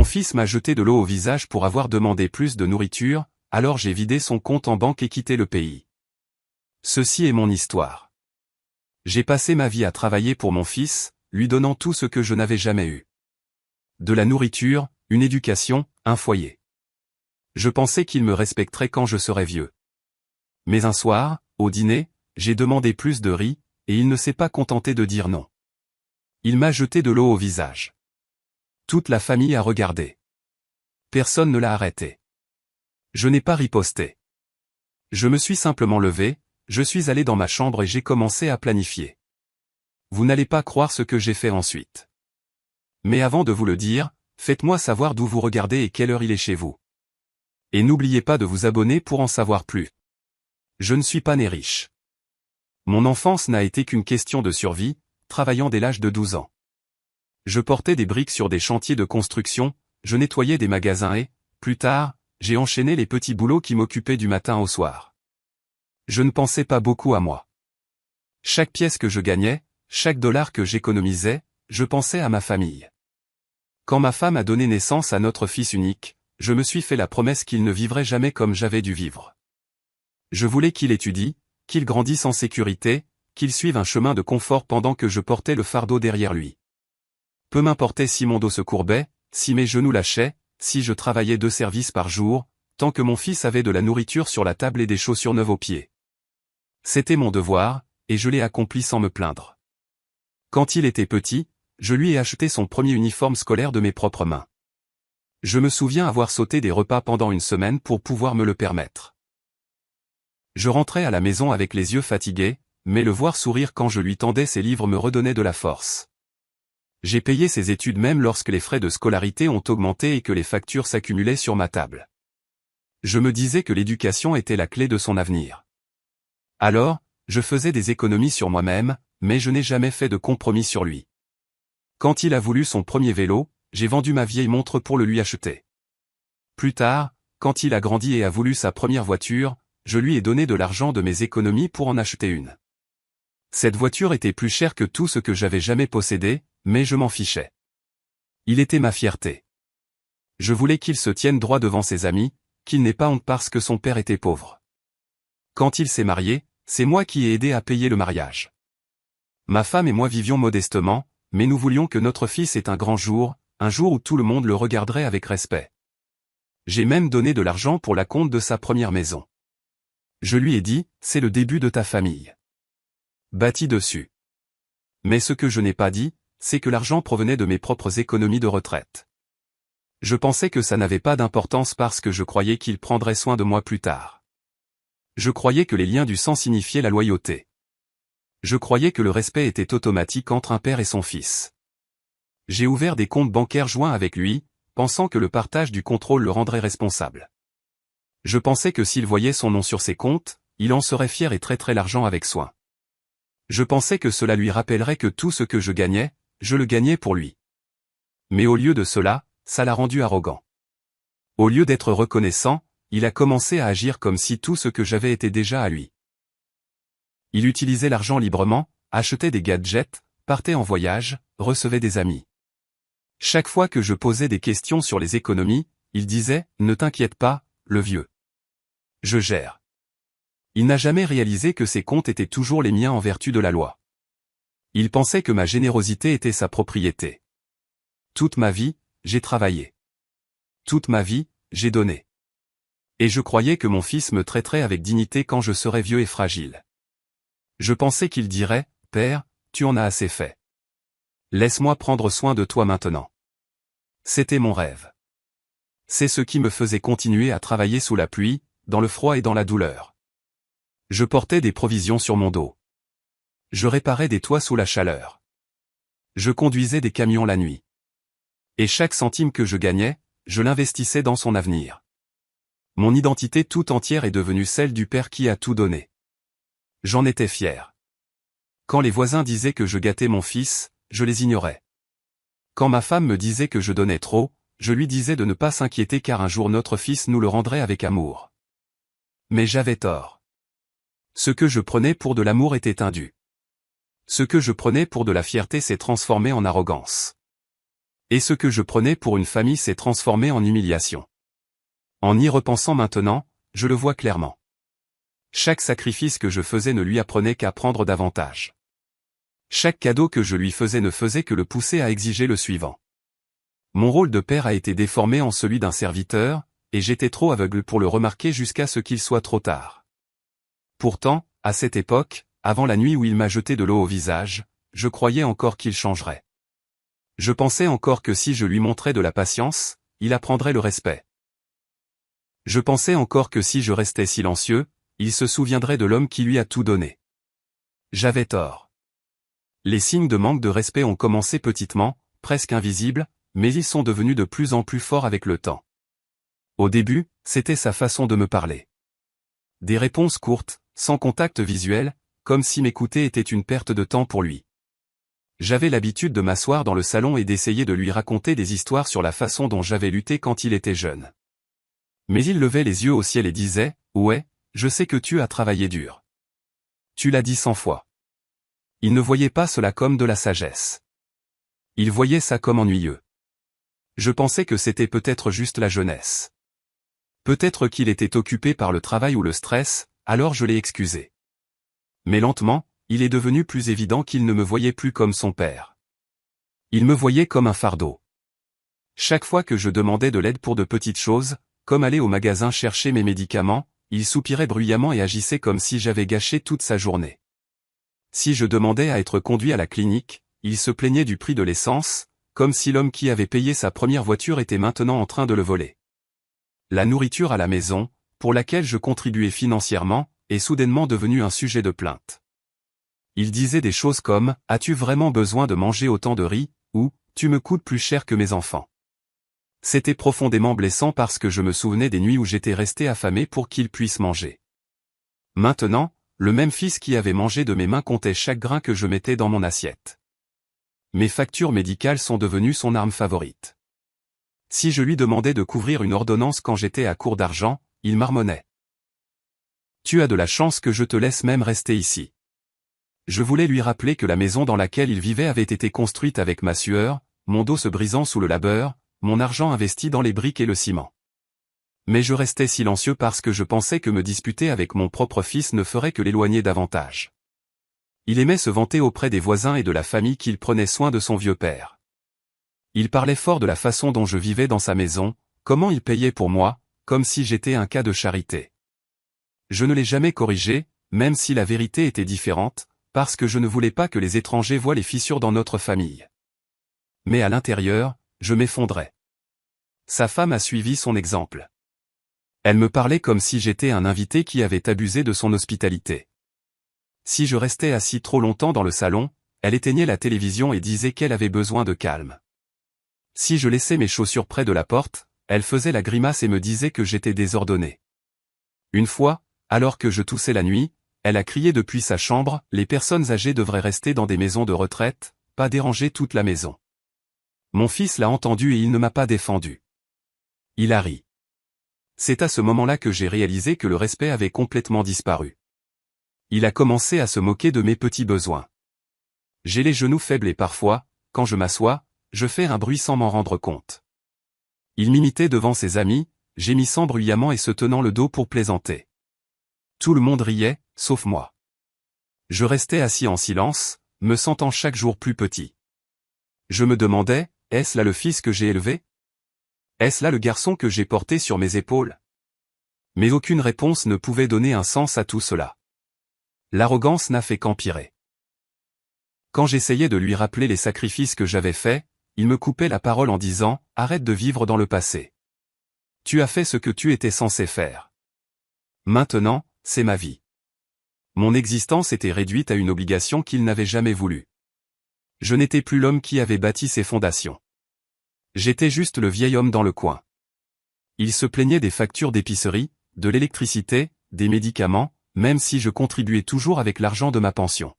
Mon fils m'a jeté de l'eau au visage pour avoir demandé plus de nourriture, alors j'ai vidé son compte en banque et quitté le pays. Ceci est mon histoire. J'ai passé ma vie à travailler pour mon fils, lui donnant tout ce que je n'avais jamais eu. De la nourriture, une éducation, un foyer. Je pensais qu'il me respecterait quand je serais vieux. Mais un soir, au dîner, j'ai demandé plus de riz, et il ne s'est pas contenté de dire non. Il m'a jeté de l'eau au visage. Toute la famille a regardé. Personne ne l'a arrêté. Je n'ai pas riposté. Je me suis simplement levé, je suis allé dans ma chambre et j'ai commencé à planifier. Vous n'allez pas croire ce que j'ai fait ensuite. Mais avant de vous le dire, faites-moi savoir d'où vous regardez et quelle heure il est chez vous. Et n'oubliez pas de vous abonner pour en savoir plus. Je ne suis pas né riche. Mon enfance n'a été qu'une question de survie, travaillant dès l'âge de 12 ans. Je portais des briques sur des chantiers de construction, je nettoyais des magasins et, plus tard, j'ai enchaîné les petits boulots qui m'occupaient du matin au soir. Je ne pensais pas beaucoup à moi. Chaque pièce que je gagnais, chaque dollar que j'économisais, je pensais à ma famille. Quand ma femme a donné naissance à notre fils unique, je me suis fait la promesse qu'il ne vivrait jamais comme j'avais dû vivre. Je voulais qu'il étudie, qu'il grandisse en sécurité, qu'il suive un chemin de confort pendant que je portais le fardeau derrière lui. Peu m'importait si mon dos se courbait, si mes genoux lâchaient, si je travaillais 2 services par jour, tant que mon fils avait de la nourriture sur la table et des chaussures neuves aux pieds. C'était mon devoir, et je l'ai accompli sans me plaindre. Quand il était petit, je lui ai acheté son premier uniforme scolaire de mes propres mains. Je me souviens avoir sauté des repas pendant une semaine pour pouvoir me le permettre. Je rentrais à la maison avec les yeux fatigués, mais le voir sourire quand je lui tendais ses livres me redonnait de la force. J'ai payé ses études même lorsque les frais de scolarité ont augmenté et que les factures s'accumulaient sur ma table. Je me disais que l'éducation était la clé de son avenir. Alors, je faisais des économies sur moi-même, mais je n'ai jamais fait de compromis sur lui. Quand il a voulu son premier vélo, j'ai vendu ma vieille montre pour le lui acheter. Plus tard, quand il a grandi et a voulu sa première voiture, je lui ai donné de l'argent de mes économies pour en acheter une. Cette voiture était plus chère que tout ce que j'avais jamais possédé, mais je m'en fichais. Il était ma fierté. Je voulais qu'il se tienne droit devant ses amis, qu'il n'ait pas honte parce que son père était pauvre. Quand il s'est marié, c'est moi qui ai aidé à payer le mariage. Ma femme et moi vivions modestement, mais nous voulions que notre fils ait un grand jour, un jour où tout le monde le regarderait avec respect. J'ai même donné de l'argent pour la compte de sa première maison. Je lui ai dit, c'est le début de ta famille. Bâtis dessus. Mais ce que je n'ai pas dit, c'est que l'argent provenait de mes propres économies de retraite. Je pensais que ça n'avait pas d'importance parce que je croyais qu'il prendrait soin de moi plus tard. Je croyais que les liens du sang signifiaient la loyauté. Je croyais que le respect était automatique entre un père et son fils. J'ai ouvert des comptes bancaires joints avec lui, pensant que le partage du contrôle le rendrait responsable. Je pensais que s'il voyait son nom sur ses comptes, il en serait fier et traiterait l'argent avec soin. Je pensais que cela lui rappellerait que tout ce que je gagnais, je le gagnais pour lui. Mais au lieu de cela, ça l'a rendu arrogant. Au lieu d'être reconnaissant, il a commencé à agir comme si tout ce que j'avais était déjà à lui. Il utilisait l'argent librement, achetait des gadgets, partait en voyage, recevait des amis. Chaque fois que je posais des questions sur les économies, il disait « Ne t'inquiète pas, le vieux. Je gère ». Il n'a jamais réalisé que ses comptes étaient toujours les miens en vertu de la loi. Il pensait que ma générosité était sa propriété. Toute ma vie, j'ai travaillé. Toute ma vie, j'ai donné. Et je croyais que mon fils me traiterait avec dignité quand je serais vieux et fragile. Je pensais qu'il dirait « Père, tu en as assez fait. Laisse-moi prendre soin de toi maintenant. » C'était mon rêve. C'est ce qui me faisait continuer à travailler sous la pluie, dans le froid et dans la douleur. Je portais des provisions sur mon dos. Je réparais des toits sous la chaleur. Je conduisais des camions la nuit. Et chaque centime que je gagnais, je l'investissais dans son avenir. Mon identité tout entière est devenue celle du père qui a tout donné. J'en étais fier. Quand les voisins disaient que je gâtais mon fils, je les ignorais. Quand ma femme me disait que je donnais trop, je lui disais de ne pas s'inquiéter car un jour notre fils nous le rendrait avec amour. Mais j'avais tort. Ce que je prenais pour de l'amour était indu. Ce que je prenais pour de la fierté s'est transformé en arrogance. Et ce que je prenais pour une famille s'est transformé en humiliation. En y repensant maintenant, je le vois clairement. Chaque sacrifice que je faisais ne lui apprenait qu'à prendre davantage. Chaque cadeau que je lui faisais ne faisait que le pousser à exiger le suivant. Mon rôle de père a été déformé en celui d'un serviteur, et j'étais trop aveugle pour le remarquer jusqu'à ce qu'il soit trop tard. Pourtant, à cette époque, avant la nuit où il m'a jeté de l'eau au visage, je croyais encore qu'il changerait. Je pensais encore que si je lui montrais de la patience, il apprendrait le respect. Je pensais encore que si je restais silencieux, il se souviendrait de l'homme qui lui a tout donné. J'avais tort. Les signes de manque de respect ont commencé petitement, presque invisibles, mais ils sont devenus de plus en plus forts avec le temps. Au début, c'était sa façon de me parler. Des réponses courtes, sans contact visuel, comme si m'écouter était une perte de temps pour lui. J'avais l'habitude de m'asseoir dans le salon et d'essayer de lui raconter des histoires sur la façon dont j'avais lutté quand il était jeune. Mais il levait les yeux au ciel et disait « Ouais, je sais que tu as travaillé dur. Tu l'as dit 100 fois. » Il ne voyait pas cela comme de la sagesse. Il voyait ça comme ennuyeux. Je pensais que c'était peut-être juste la jeunesse. Peut-être qu'il était occupé par le travail ou le stress, alors je l'ai excusé. Mais lentement, il est devenu plus évident qu'il ne me voyait plus comme son père. Il me voyait comme un fardeau. Chaque fois que je demandais de l'aide pour de petites choses, comme aller au magasin chercher mes médicaments, il soupirait bruyamment et agissait comme si j'avais gâché toute sa journée. Si je demandais à être conduit à la clinique, il se plaignait du prix de l'essence, comme si l'homme qui avait payé sa première voiture était maintenant en train de le voler. La nourriture à la maison, pour laquelle je contribuais financièrement, est soudainement devenue un sujet de plainte. Il disait des choses comme « As-tu vraiment besoin de manger autant de riz ?» ou « Tu me coûtes plus cher que mes enfants. » C'était profondément blessant parce que je me souvenais des nuits où j'étais resté affamé pour qu'il puisse manger. Maintenant, le même fils qui avait mangé de mes mains comptait chaque grain que je mettais dans mon assiette. Mes factures médicales sont devenues son arme favorite. Si je lui demandais de couvrir une ordonnance quand j'étais à court d'argent, il marmonnait. « Tu as de la chance que je te laisse même rester ici. » Je voulais lui rappeler que la maison dans laquelle il vivait avait été construite avec ma sueur, mon dos se brisant sous le labeur, mon argent investi dans les briques et le ciment. Mais je restais silencieux parce que je pensais que me disputer avec mon propre fils ne ferait que l'éloigner davantage. Il aimait se vanter auprès des voisins et de la famille qu'il prenait soin de son vieux père. Il parlait fort de la façon dont je vivais dans sa maison, comment il payait pour moi, comme si j'étais un cas de charité. Je ne l'ai jamais corrigé, même si la vérité était différente, parce que je ne voulais pas que les étrangers voient les fissures dans notre famille. Mais à l'intérieur, je m'effondrais. Sa femme a suivi son exemple. Elle me parlait comme si j'étais un invité qui avait abusé de son hospitalité. Si je restais assis trop longtemps dans le salon, elle éteignait la télévision et disait qu'elle avait besoin de calme. Si je laissais mes chaussures près de la porte, elle faisait la grimace et me disait que j'étais désordonné. Une fois, alors que je toussais la nuit, elle a crié depuis sa chambre, les personnes âgées devraient rester dans des maisons de retraite, pas déranger toute la maison. Mon fils l'a entendu et il ne m'a pas défendu. Il a ri. C'est à ce moment-là que j'ai réalisé que le respect avait complètement disparu. Il a commencé à se moquer de mes petits besoins. J'ai les genoux faibles et parfois, quand je m'assois, je fais un bruit sans m'en rendre compte. Il m'imitait devant ses amis, gémissant bruyamment et se tenant le dos pour plaisanter. Tout le monde riait, sauf moi. Je restais assis en silence, me sentant chaque jour plus petit. Je me demandais, est-ce là le fils que j'ai élevé? Est-ce là le garçon que j'ai porté sur mes épaules? Mais aucune réponse ne pouvait donner un sens à tout cela. L'arrogance n'a fait qu'empirer. Quand j'essayais de lui rappeler les sacrifices que j'avais faits, il me coupait la parole en disant « Arrête de vivre dans le passé. Tu as fait ce que tu étais censé faire. Maintenant, c'est ma vie. » Mon existence était réduite à une obligation qu'il n'avait jamais voulu. Je n'étais plus l'homme qui avait bâti ses fondations. J'étais juste le vieil homme dans le coin. Il se plaignait des factures d'épicerie, de l'électricité, des médicaments, même si je contribuais toujours avec l'argent de ma pension.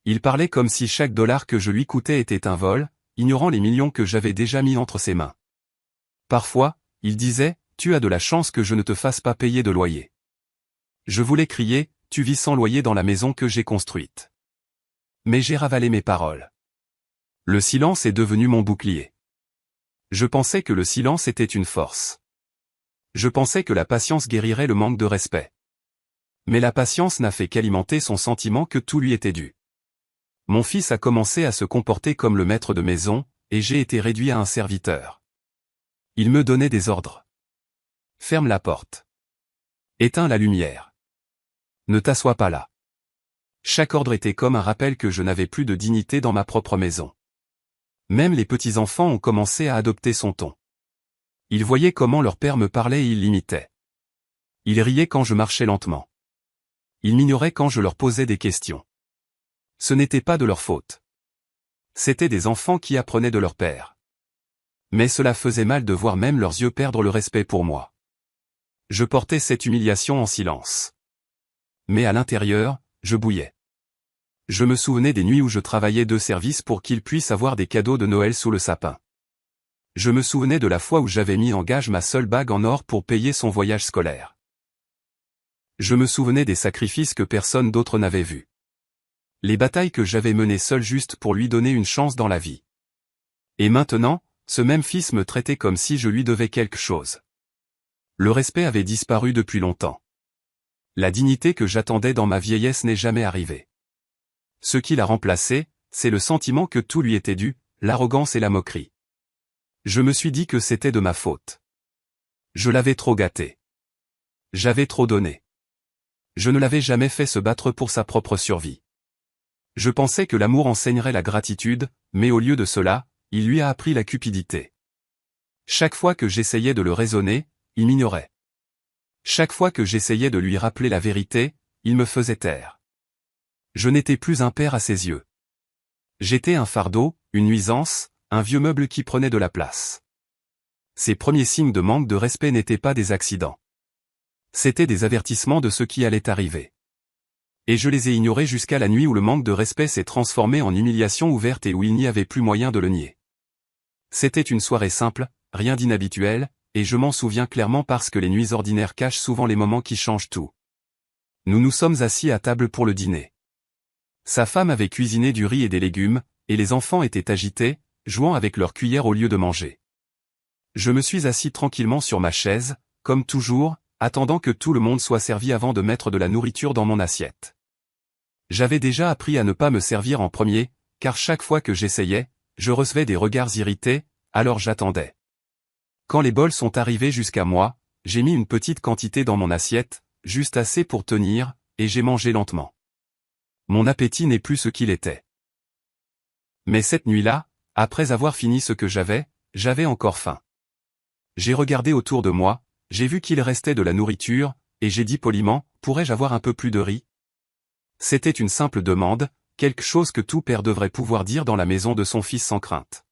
Il parlait comme si chaque dollar que je lui coûtais était un vol, ignorant les millions que j'avais déjà mis entre ses mains. Parfois, il disait, « Tu as de la chance que je ne te fasse pas payer de loyer. » Je voulais crier, « Tu vis sans loyer dans la maison que j'ai construite. » Mais j'ai ravalé mes paroles. Le silence est devenu mon bouclier. Je pensais que le silence était une force. Je pensais que la patience guérirait le manque de respect. Mais la patience n'a fait qu'alimenter son sentiment que tout lui était dû. Mon fils a commencé à se comporter comme le maître de maison, et j'ai été réduit à un serviteur. Il me donnait des ordres. Ferme la porte. Éteins la lumière. Ne t'assois pas là. Chaque ordre était comme un rappel que je n'avais plus de dignité dans ma propre maison. Même les petits-enfants ont commencé à adopter son ton. Ils voyaient comment leur père me parlait et ils l'imitaient. Ils riaient quand je marchais lentement. Ils m'ignoraient quand je leur posais des questions. Ce n'était pas de leur faute. C'étaient des enfants qui apprenaient de leur père. Mais cela faisait mal de voir même leurs yeux perdre le respect pour moi. Je portais cette humiliation en silence. Mais à l'intérieur, je bouillais. Je me souvenais des nuits où je travaillais de service pour qu'ils puissent avoir des cadeaux de Noël sous le sapin. Je me souvenais de la fois où j'avais mis en gage ma seule bague en or pour payer son voyage scolaire. Je me souvenais des sacrifices que personne d'autre n'avait vus. Les batailles que j'avais menées seul juste pour lui donner une chance dans la vie. Et maintenant, ce même fils me traitait comme si je lui devais quelque chose. Le respect avait disparu depuis longtemps. La dignité que j'attendais dans ma vieillesse n'est jamais arrivée. Ce qui l'a remplacé, c'est le sentiment que tout lui était dû, l'arrogance et la moquerie. Je me suis dit que c'était de ma faute. Je l'avais trop gâté. J'avais trop donné. Je ne l'avais jamais fait se battre pour sa propre survie. Je pensais que l'amour enseignerait la gratitude, mais au lieu de cela, il lui a appris la cupidité. Chaque fois que j'essayais de le raisonner, il m'ignorait. Chaque fois que j'essayais de lui rappeler la vérité, il me faisait taire. Je n'étais plus un père à ses yeux. J'étais un fardeau, une nuisance, un vieux meuble qui prenait de la place. Ces premiers signes de manque de respect n'étaient pas des accidents. C'étaient des avertissements de ce qui allait arriver. Et je les ai ignorés jusqu'à la nuit où le manque de respect s'est transformé en humiliation ouverte et où il n'y avait plus moyen de le nier. C'était une soirée simple, rien d'inhabituel, et je m'en souviens clairement parce que les nuits ordinaires cachent souvent les moments qui changent tout. Nous nous sommes assis à table pour le dîner. Sa femme avait cuisiné du riz et des légumes, et les enfants étaient agités, jouant avec leur cuillère au lieu de manger. Je me suis assis tranquillement sur ma chaise, comme toujours, attendant que tout le monde soit servi avant de mettre de la nourriture dans mon assiette. J'avais déjà appris à ne pas me servir en premier, car chaque fois que j'essayais, je recevais des regards irrités, alors j'attendais. Quand les bols sont arrivés jusqu'à moi, j'ai mis une petite quantité dans mon assiette, juste assez pour tenir, et j'ai mangé lentement. Mon appétit n'est plus ce qu'il était. Mais cette nuit-là, après avoir fini ce que j'avais encore faim. J'ai regardé autour de moi, j'ai vu qu'il restait de la nourriture, et j'ai dit poliment, pourrais-je avoir un peu plus de riz ? C'était une simple demande, quelque chose que tout père devrait pouvoir dire dans la maison de son fils sans crainte.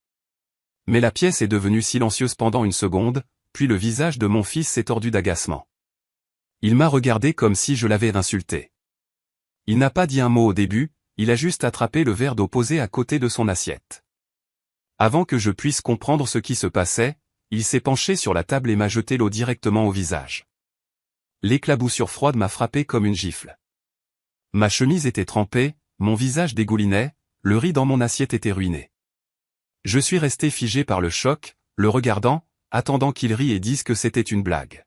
Mais la pièce est devenue silencieuse pendant une seconde, puis le visage de mon fils s'est tordu d'agacement. Il m'a regardé comme si je l'avais insulté. Il n'a pas dit un mot au début, il a juste attrapé le verre d'eau posé à côté de son assiette. Avant que je puisse comprendre ce qui se passait, il s'est penché sur la table et m'a jeté l'eau directement au visage. L'éclaboussure froide m'a frappé comme une gifle. Ma chemise était trempée, mon visage dégoulinait, le riz dans mon assiette était ruiné. Je suis resté figé par le choc, le regardant, attendant qu'il rie et dise que c'était une blague.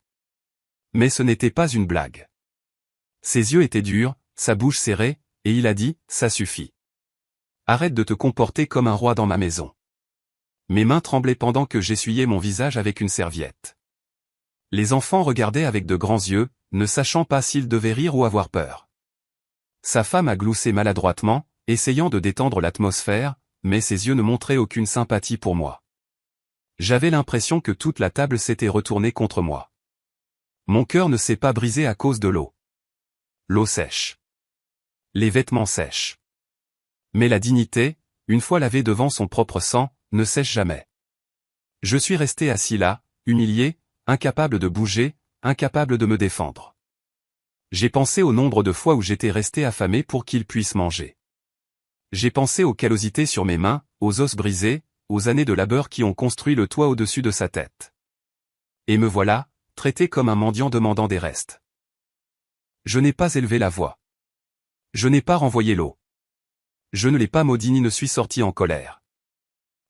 Mais ce n'était pas une blague. Ses yeux étaient durs, sa bouche serrée, et il a dit, ça suffit. Arrête de te comporter comme un roi dans ma maison. Mes mains tremblaient pendant que j'essuyais mon visage avec une serviette. Les enfants regardaient avec de grands yeux, ne sachant pas s'ils devaient rire ou avoir peur. Sa femme a gloussé maladroitement, essayant de détendre l'atmosphère, mais ses yeux ne montraient aucune sympathie pour moi. J'avais l'impression que toute la table s'était retournée contre moi. Mon cœur ne s'est pas brisé à cause de l'eau. L'eau sèche. Les vêtements sèchent. Mais la dignité, une fois lavée devant son propre sang, ne sèche jamais. Je suis resté assis là, humilié, incapable de bouger, incapable de me défendre. J'ai pensé au nombre de fois où j'étais resté affamé pour qu'il puisse manger. J'ai pensé aux callosités sur mes mains, aux os brisés, aux années de labeur qui ont construit le toit au-dessus de sa tête. Et me voilà, traité comme un mendiant demandant des restes. Je n'ai pas élevé la voix. Je n'ai pas renvoyé l'eau. Je ne l'ai pas maudit ni ne suis sorti en colère.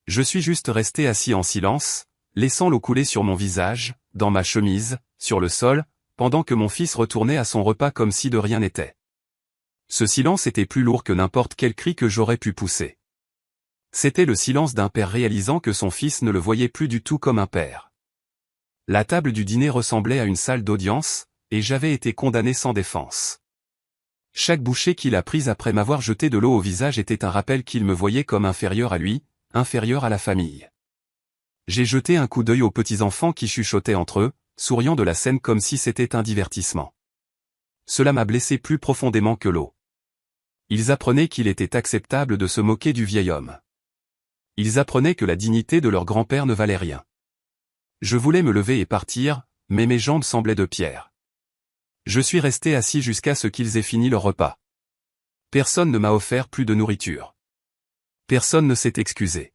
Je suis juste resté assis en silence, laissant l'eau couler sur mon visage, dans ma chemise, sur le sol, pendant que mon fils retournait à son repas comme si de rien n'était. Ce silence était plus lourd que n'importe quel cri que j'aurais pu pousser. C'était le silence d'un père réalisant que son fils ne le voyait plus du tout comme un père. La table du dîner ressemblait à une salle d'audience, et j'avais été condamné sans défense. Chaque bouchée qu'il a prise après m'avoir jeté de l'eau au visage était un rappel qu'il me voyait comme inférieur à lui, inférieur à la famille. J'ai jeté un coup d'œil aux petits enfants qui chuchotaient entre eux, souriant de la scène comme si c'était un divertissement. Cela m'a blessé plus profondément que l'eau. Ils apprenaient qu'il était acceptable de se moquer du vieil homme. Ils apprenaient que la dignité de leur grand-père ne valait rien. Je voulais me lever et partir, mais mes jambes semblaient de pierre. Je suis resté assis jusqu'à ce qu'ils aient fini leur repas. Personne ne m'a offert plus de nourriture. Personne ne s'est excusé.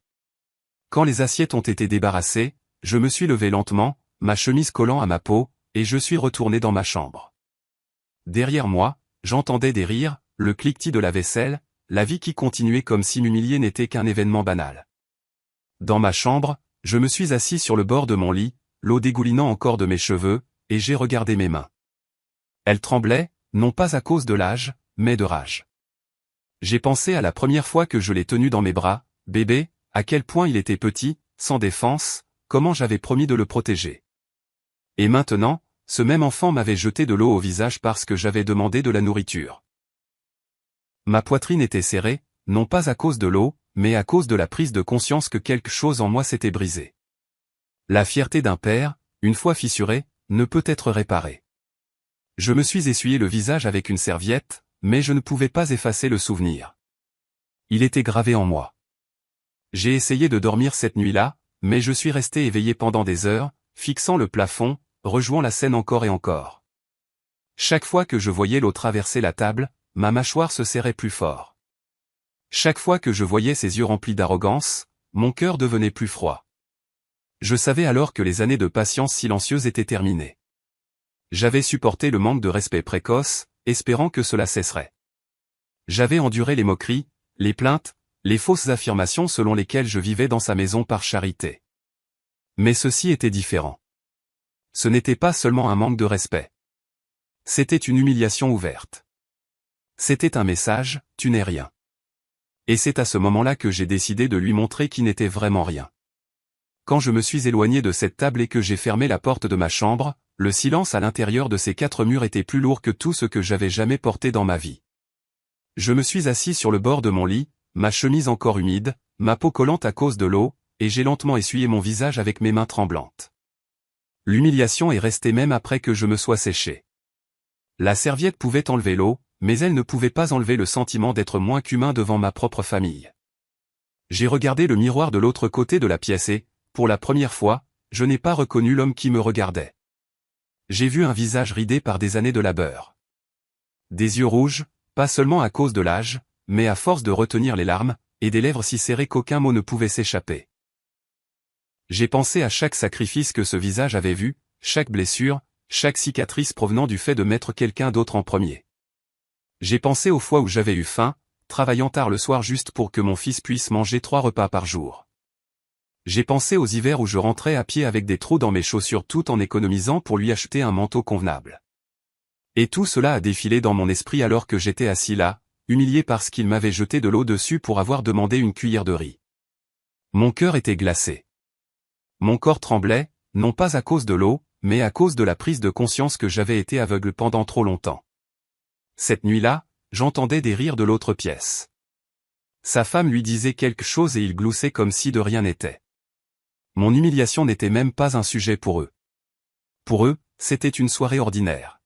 Quand les assiettes ont été débarrassées, je me suis levé lentement, ma chemise collant à ma peau, et je suis retourné dans ma chambre. Derrière moi, j'entendais des rires, le cliquetis de la vaisselle, la vie qui continuait comme si m'humilier n'était qu'un événement banal. Dans ma chambre, je me suis assis sur le bord de mon lit, l'eau dégoulinant encore de mes cheveux, et j'ai regardé mes mains. Elles tremblaient, non pas à cause de l'âge, mais de rage. J'ai pensé à la première fois que je l'ai tenu dans mes bras, bébé, à quel point il était petit, sans défense, comment j'avais promis de le protéger. Et maintenant, ce même enfant m'avait jeté de l'eau au visage parce que j'avais demandé de la nourriture. Ma poitrine était serrée, non pas à cause de l'eau, mais à cause de la prise de conscience que quelque chose en moi s'était brisé. La fierté d'un père, une fois fissurée, ne peut être réparée. Je me suis essuyé le visage avec une serviette, mais je ne pouvais pas effacer le souvenir. Il était gravé en moi. J'ai essayé de dormir cette nuit-là, mais je suis resté éveillé pendant des heures, fixant le plafond, rejouant la scène encore et encore. Chaque fois que je voyais l'eau traverser la table, ma mâchoire se serrait plus fort. Chaque fois que je voyais ses yeux remplis d'arrogance, mon cœur devenait plus froid. Je savais alors que les années de patience silencieuse étaient terminées. J'avais supporté le manque de respect précoce, espérant que cela cesserait. J'avais enduré les moqueries, les plaintes, les fausses affirmations selon lesquelles je vivais dans sa maison par charité. Mais ceci était différent. Ce n'était pas seulement un manque de respect. C'était une humiliation ouverte. C'était un message, tu n'es rien. Et c'est à ce moment-là que j'ai décidé de lui montrer qu'il n'était vraiment rien. Quand je me suis éloigné de cette table et que j'ai fermé la porte de ma chambre, le silence à l'intérieur de ces 4 murs était plus lourd que tout ce que j'avais jamais porté dans ma vie. Je me suis assis sur le bord de mon lit, ma chemise encore humide, ma peau collante à cause de l'eau, et j'ai lentement essuyé mon visage avec mes mains tremblantes. L'humiliation est restée même après que je me sois séché. La serviette pouvait enlever l'eau, mais elle ne pouvait pas enlever le sentiment d'être moins qu'humain devant ma propre famille. J'ai regardé le miroir de l'autre côté de la pièce et, pour la première fois, je n'ai pas reconnu l'homme qui me regardait. J'ai vu un visage ridé par des années de labeur. Des yeux rouges, pas seulement à cause de l'âge, mais à force de retenir les larmes, et des lèvres si serrées qu'aucun mot ne pouvait s'échapper. J'ai pensé à chaque sacrifice que ce visage avait vu, chaque blessure, chaque cicatrice provenant du fait de mettre quelqu'un d'autre en premier. J'ai pensé aux fois où j'avais eu faim, travaillant tard le soir juste pour que mon fils puisse manger 3 repas par jour. J'ai pensé aux hivers où je rentrais à pied avec des trous dans mes chaussures tout en économisant pour lui acheter un manteau convenable. Et tout cela a défilé dans mon esprit alors que j'étais assis là, humilié parce qu'il m'avait jeté de l'eau dessus pour avoir demandé une cuillère de riz. Mon cœur était glacé. Mon corps tremblait, non pas à cause de l'eau, mais à cause de la prise de conscience que j'avais été aveugle pendant trop longtemps. Cette nuit-là, j'entendais des rires de l'autre pièce. Sa femme lui disait quelque chose et il gloussait comme si de rien n'était. Mon humiliation n'était même pas un sujet pour eux. Pour eux, c'était une soirée ordinaire.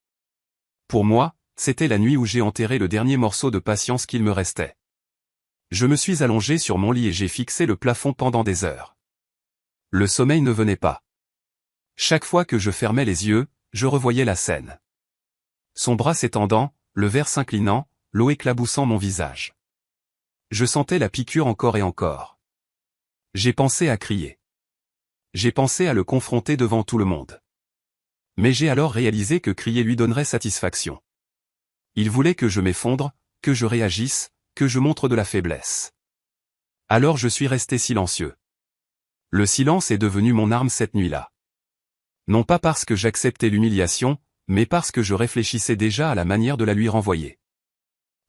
Pour moi, c'était la nuit où j'ai enterré le dernier morceau de patience qu'il me restait. Je me suis allongé sur mon lit et j'ai fixé le plafond pendant des heures. Le sommeil ne venait pas. Chaque fois que je fermais les yeux, je revoyais la scène. Son bras s'étendant, le verre s'inclinant, l'eau éclaboussant mon visage. Je sentais la piqûre encore et encore. J'ai pensé à crier. J'ai pensé à le confronter devant tout le monde. Mais j'ai alors réalisé que crier lui donnerait satisfaction. Il voulait que je m'effondre, que je réagisse, que je montre de la faiblesse. Alors je suis resté silencieux. Le silence est devenu mon arme cette nuit-là. Non pas parce que j'acceptais l'humiliation, mais parce que je réfléchissais déjà à la manière de la lui renvoyer.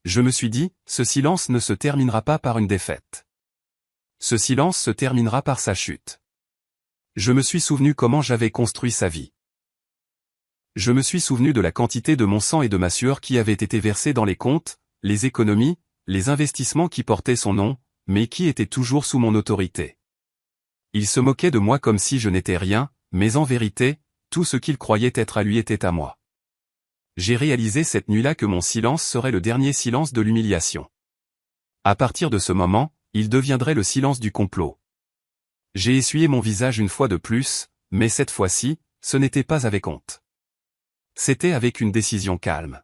Je me suis dit, ce silence ne se terminera pas par une défaite. Ce silence se terminera par sa chute. Je me suis souvenu comment j'avais construit sa vie. Je me suis souvenu de la quantité de mon sang et de ma sueur qui avaient été versés dans les comptes, les économies, les investissements qui portaient son nom, mais qui étaient toujours sous mon autorité. Il se moquait de moi comme si je n'étais rien, mais en vérité, tout ce qu'il croyait être à lui était à moi. J'ai réalisé cette nuit-là que mon silence serait le dernier silence de l'humiliation. À partir de ce moment, il deviendrait le silence du complot. J'ai essuyé mon visage une fois de plus, mais cette fois-ci, ce n'était pas avec honte. C'était avec une décision calme.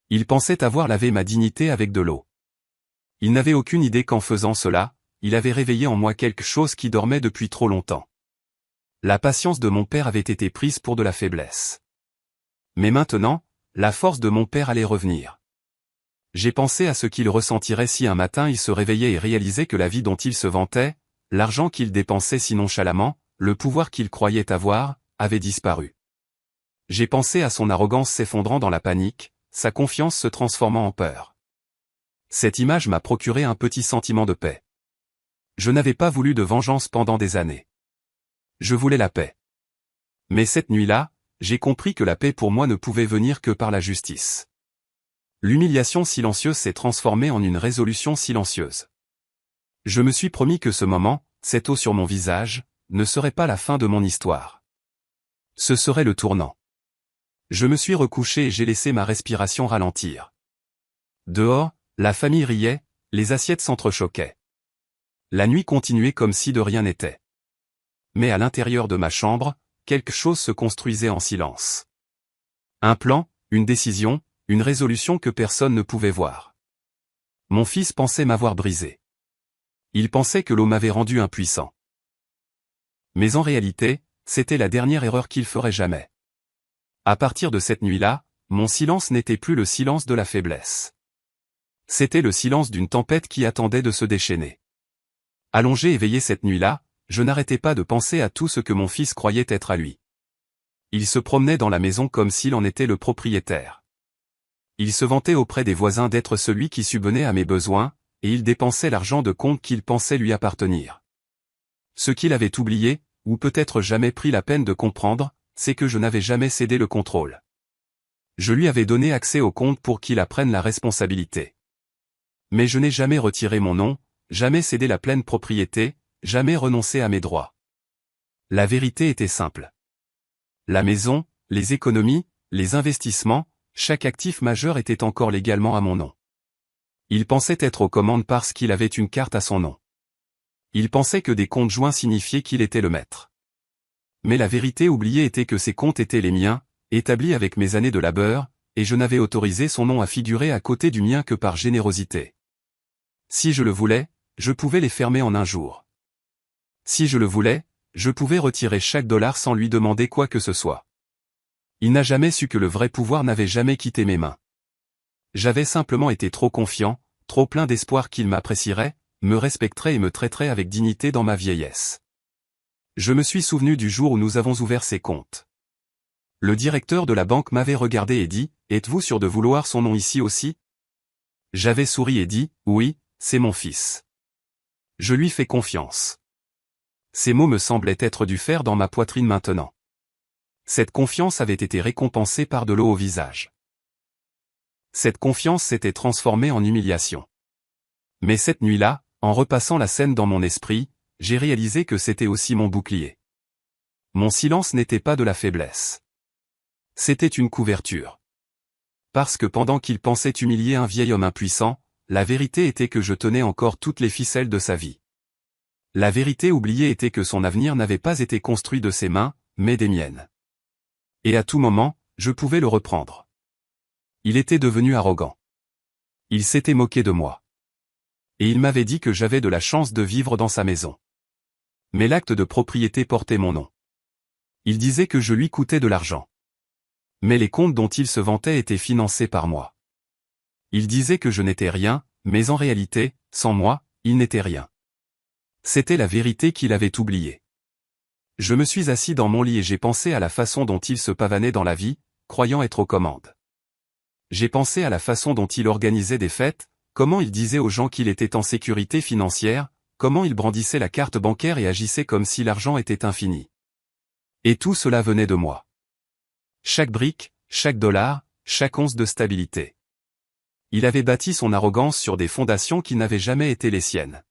Il pensait avoir lavé ma dignité avec de l'eau. Il n'avait aucune idée qu'en faisant cela, il avait réveillé en moi quelque chose qui dormait depuis trop longtemps. La patience de mon père avait été prise pour de la faiblesse. Mais maintenant, la force de mon père allait revenir. J'ai pensé à ce qu'il ressentirait si un matin il se réveillait et réalisait que la vie dont il se vantait, l'argent qu'il dépensait si nonchalamment, le pouvoir qu'il croyait avoir, avait disparu. J'ai pensé à son arrogance s'effondrant dans la panique, sa confiance se transformant en peur. Cette image m'a procuré un petit sentiment de paix. Je n'avais pas voulu de vengeance pendant des années. Je voulais la paix. Mais cette nuit-là, j'ai compris que la paix pour moi ne pouvait venir que par la justice. L'humiliation silencieuse s'est transformée en une résolution silencieuse. Je me suis promis que ce moment, cette eau sur mon visage, ne serait pas la fin de mon histoire. Ce serait le tournant. Je me suis recouché et j'ai laissé ma respiration ralentir. Dehors, la famille riait, les assiettes s'entrechoquaient. La nuit continuait comme si de rien n'était. Mais à l'intérieur de ma chambre, quelque chose se construisait en silence. Un plan, une décision, une résolution que personne ne pouvait voir. Mon fils pensait m'avoir brisé. Il pensait que l'eau m'avait rendu impuissant. Mais en réalité, c'était la dernière erreur qu'il ferait jamais. À partir de cette nuit-là, mon silence n'était plus le silence de la faiblesse. C'était le silence d'une tempête qui attendait de se déchaîner. Allongé éveillé cette nuit-là, je n'arrêtais pas de penser à tout ce que mon fils croyait être à lui. Il se promenait dans la maison comme s'il en était le propriétaire. Il se vantait auprès des voisins d'être celui qui subvenait à mes besoins, et il dépensait l'argent de compte qu'il pensait lui appartenir. Ce qu'il avait oublié, ou peut-être jamais pris la peine de comprendre, c'est que je n'avais jamais cédé le contrôle. Je lui avais donné accès au compte pour qu'il apprenne la responsabilité. Mais je n'ai jamais retiré mon nom, jamais cédé la pleine propriété, jamais renoncé à mes droits. La vérité était simple. La maison, les économies, les investissements, chaque actif majeur était encore légalement à mon nom. Il pensait être aux commandes parce qu'il avait une carte à son nom. Il pensait que des comptes joints signifiaient qu'il était le maître. Mais la vérité oubliée était que ces comptes étaient les miens, établis avec mes années de labeur, et je n'avais autorisé son nom à figurer à côté du mien que par générosité. Si je le voulais, je pouvais les fermer en un jour. Si je le voulais, je pouvais retirer chaque dollar sans lui demander quoi que ce soit. Il n'a jamais su que le vrai pouvoir n'avait jamais quitté mes mains. J'avais simplement été trop confiant, trop plein d'espoir qu'il m'apprécierait, me respecterait et me traiterait avec dignité dans ma vieillesse. Je me suis souvenu du jour où nous avons ouvert ces comptes. Le directeur de la banque m'avait regardé et dit, « Êtes-vous sûr de vouloir son nom ici aussi ?» J'avais souri et dit, « Oui, c'est mon fils. Je lui fais confiance. » Ces mots me semblaient être du fer dans ma poitrine maintenant. Cette confiance avait été récompensée par de l'eau au visage. Cette confiance s'était transformée en humiliation. Mais cette nuit-là, en repassant la scène dans mon esprit, j'ai réalisé que c'était aussi mon bouclier. Mon silence n'était pas de la faiblesse. C'était une couverture. Parce que pendant qu'il pensait humilier un vieil homme impuissant, la vérité était que je tenais encore toutes les ficelles de sa vie. La vérité oubliée était que son avenir n'avait pas été construit de ses mains, mais des miennes. Et à tout moment, je pouvais le reprendre. Il était devenu arrogant. Il s'était moqué de moi. Et il m'avait dit que j'avais de la chance de vivre dans sa maison. Mais l'acte de propriété portait mon nom. Il disait que je lui coûtais de l'argent. Mais les comptes dont il se vantait étaient financés par moi. Il disait que je n'étais rien, mais en réalité, sans moi, il n'était rien. C'était la vérité qu'il avait oubliée. Je me suis assis dans mon lit et j'ai pensé à la façon dont il se pavanait dans la vie, croyant être aux commandes. J'ai pensé à la façon dont il organisait des fêtes, comment il disait aux gens qu'il était en sécurité financière, comment il brandissait la carte bancaire et agissait comme si l'argent était infini. Et tout cela venait de moi. Chaque brique, chaque dollar, chaque once de stabilité. Il avait bâti son arrogance sur des fondations qui n'avaient jamais été les siennes.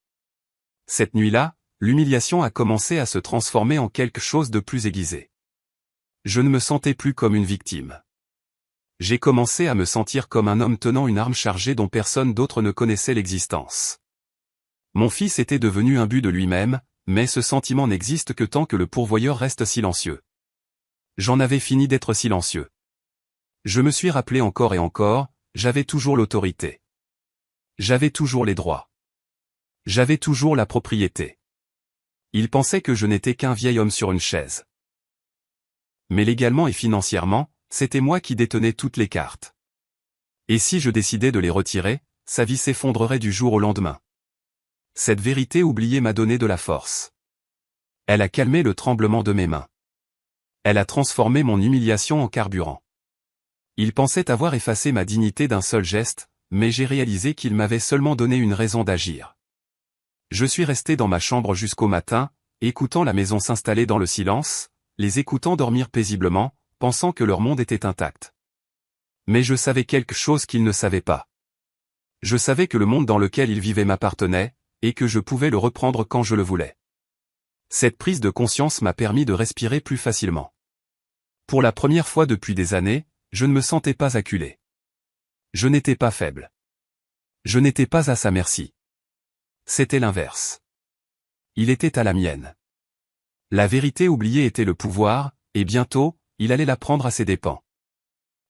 Cette nuit-là, l'humiliation a commencé à se transformer en quelque chose de plus aiguisé. Je ne me sentais plus comme une victime. J'ai commencé à me sentir comme un homme tenant une arme chargée dont personne d'autre ne connaissait l'existence. Mon fils était devenu imbu de lui-même, mais ce sentiment n'existe que tant que le pourvoyeur reste silencieux. J'en avais fini d'être silencieux. Je me suis rappelé encore et encore, j'avais toujours l'autorité. J'avais toujours les droits. J'avais toujours la propriété. Il pensait que je n'étais qu'un vieil homme sur une chaise. Mais légalement et financièrement, c'était moi qui détenais toutes les cartes. Et si je décidais de les retirer, sa vie s'effondrerait du jour au lendemain. Cette vérité oubliée m'a donné de la force. Elle a calmé le tremblement de mes mains. Elle a transformé mon humiliation en carburant. Il pensait avoir effacé ma dignité d'un seul geste, mais j'ai réalisé qu'il m'avait seulement donné une raison d'agir. Je suis resté dans ma chambre jusqu'au matin, écoutant la maison s'installer dans le silence, les écoutant dormir paisiblement, pensant que leur monde était intact. Mais je savais quelque chose qu'ils ne savaient pas. Je savais que le monde dans lequel ils vivaient m'appartenait, et que je pouvais le reprendre quand je le voulais. Cette prise de conscience m'a permis de respirer plus facilement. Pour la première fois depuis des années, je ne me sentais pas acculé. Je n'étais pas faible. Je n'étais pas à sa merci. C'était l'inverse. Il était à la mienne. La vérité oubliée était le pouvoir, et bientôt, il allait la prendre à ses dépens.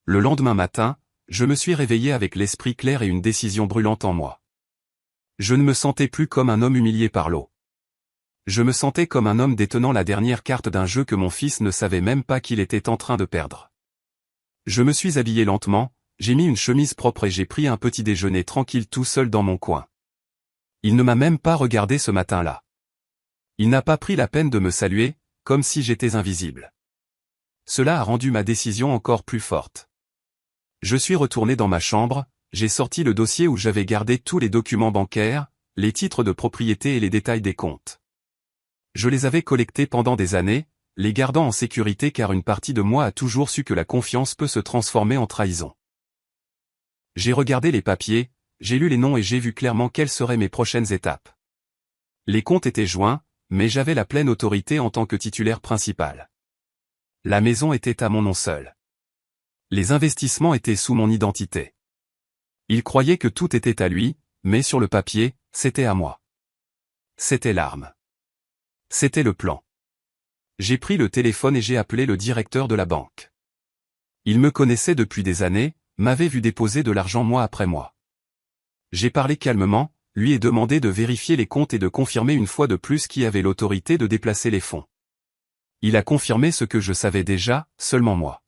Le lendemain matin, je me suis réveillé avec l'esprit clair et une décision brûlante en moi. Je ne me sentais plus comme un homme humilié par l'eau. Je me sentais comme un homme détenant la dernière carte d'un jeu que mon fils ne savait même pas qu'il était en train de perdre. Je me suis habillé lentement, j'ai mis une chemise propre et j'ai pris un petit déjeuner tranquille tout seul dans mon coin. Il ne m'a même pas regardé ce matin-là. Il n'a pas pris la peine de me saluer, comme si j'étais invisible. Cela a rendu ma décision encore plus forte. Je suis retourné dans ma chambre, j'ai sorti le dossier où j'avais gardé tous les documents bancaires, les titres de propriété et les détails des comptes. Je les avais collectés pendant des années, les gardant en sécurité car une partie de moi a toujours su que la confiance peut se transformer en trahison. J'ai regardé les papiers, j'ai lu les noms et j'ai vu clairement quelles seraient mes prochaines étapes. Les comptes étaient joints, mais j'avais la pleine autorité en tant que titulaire principal. La maison était à mon nom seul. Les investissements étaient sous mon identité. Il croyait que tout était à lui, mais sur le papier, c'était à moi. C'était l'arme. C'était le plan. J'ai pris le téléphone et j'ai appelé le directeur de la banque. Il me connaissait depuis des années, m'avait vu déposer de l'argent mois après mois. J'ai parlé calmement, lui ai demandé de vérifier les comptes et de confirmer une fois de plus qui avait l'autorité de déplacer les fonds. Il a confirmé ce que je savais déjà, seulement moi.